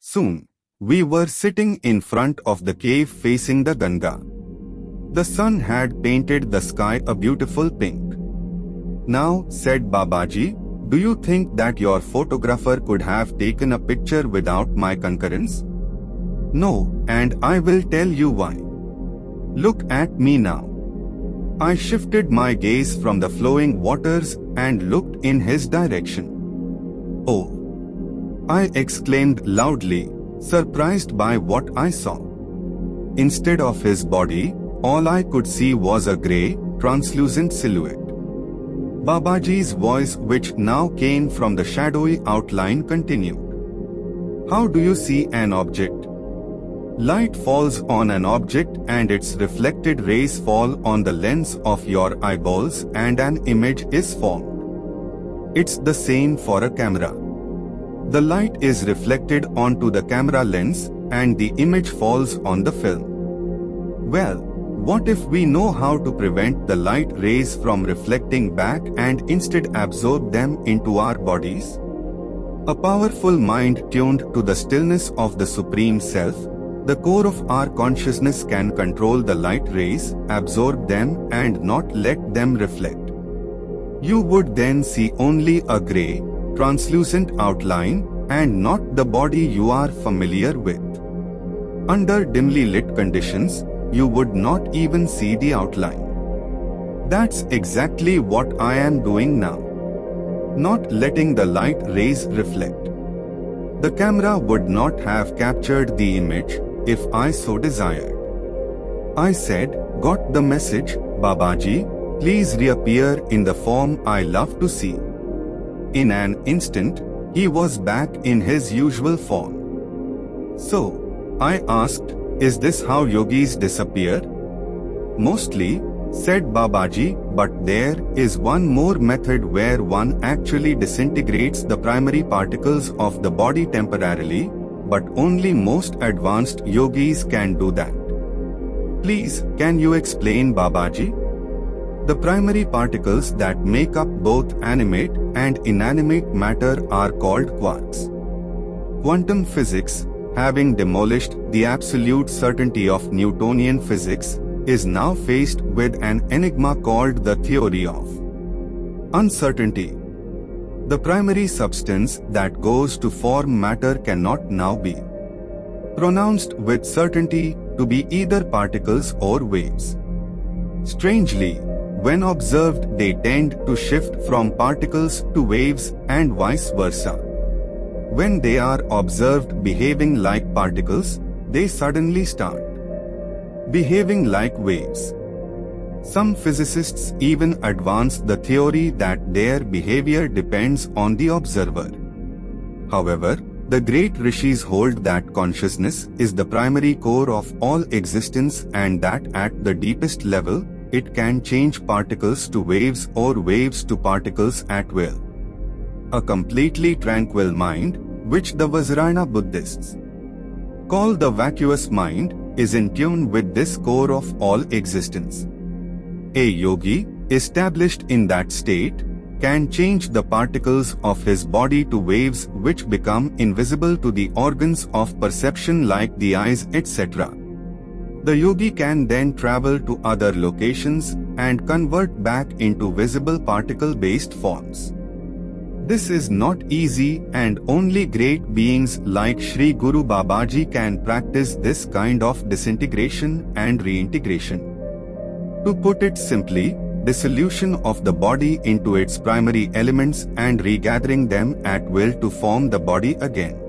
Soon, we were sitting in front of the cave facing the Ganga. The sun had painted the sky a beautiful pink. Now, said Babaji, do you think that your photographer could have taken a picture without my concurrence? No, and I will tell you why. Look at me now. I shifted my gaze from the flowing waters and looked in his direction. Oh! I exclaimed loudly, surprised by what I saw. Instead of his body, all I could see was a grey, translucent silhouette. Babaji's voice, which now came from the shadowy outline, continued. How do you see an object? Light falls on an object and its reflected rays fall on the lens of your eyeballs and an image is formed. It's the same for a camera. The light is reflected onto the camera lens and the image falls on the film. Well, what if we know how to prevent the light rays from reflecting back and instead absorb them into our bodies? A powerful mind tuned to the stillness of the Supreme Self, the core of our consciousness, can control the light rays, absorb them and not let them reflect. You would then see only a grey, translucent outline and not the body you are familiar with. Under dimly lit conditions, you would not even see the outline. That's exactly what I am doing now. Not letting the light rays reflect. The camera would not have captured the image if I so desired. I said, got the message, Babaji, please reappear in the form I love to see. In an instant, he was back in his usual form. So, I asked, is this how yogis disappear? Mostly, said Babaji, but there is one more method where one actually disintegrates the primary particles of the body temporarily, but only most advanced yogis can do that. Please, can you explain, Babaji? The primary particles that make up both animate and inanimate matter are called quarks. Quantum physics, having demolished the absolute certainty of Newtonian physics, is now faced with an enigma called the theory of uncertainty. The primary substance that goes to form matter cannot now be pronounced with certainty to be either particles or waves. Strangely, when observed, they tend to shift from particles to waves and vice versa. When they are observed behaving like particles, they suddenly start behaving like waves. Some physicists even advance the theory that their behavior depends on the observer. However, the great rishis hold that consciousness is the primary core of all existence and that at the deepest level, it can change particles to waves or waves to particles at will. A completely tranquil mind, which the Vajrayana Buddhists call the vacuous mind, is in tune with this core of all existence. A yogi, established in that state, can change the particles of his body to waves which become invisible to the organs of perception like the eyes, etc. The yogi can then travel to other locations and convert back into visible particle-based forms. This is not easy and only great beings like Sri Guru Babaji can practice this kind of disintegration and reintegration. To put it simply, dissolution of the body into its primary elements and regathering them at will to form the body again.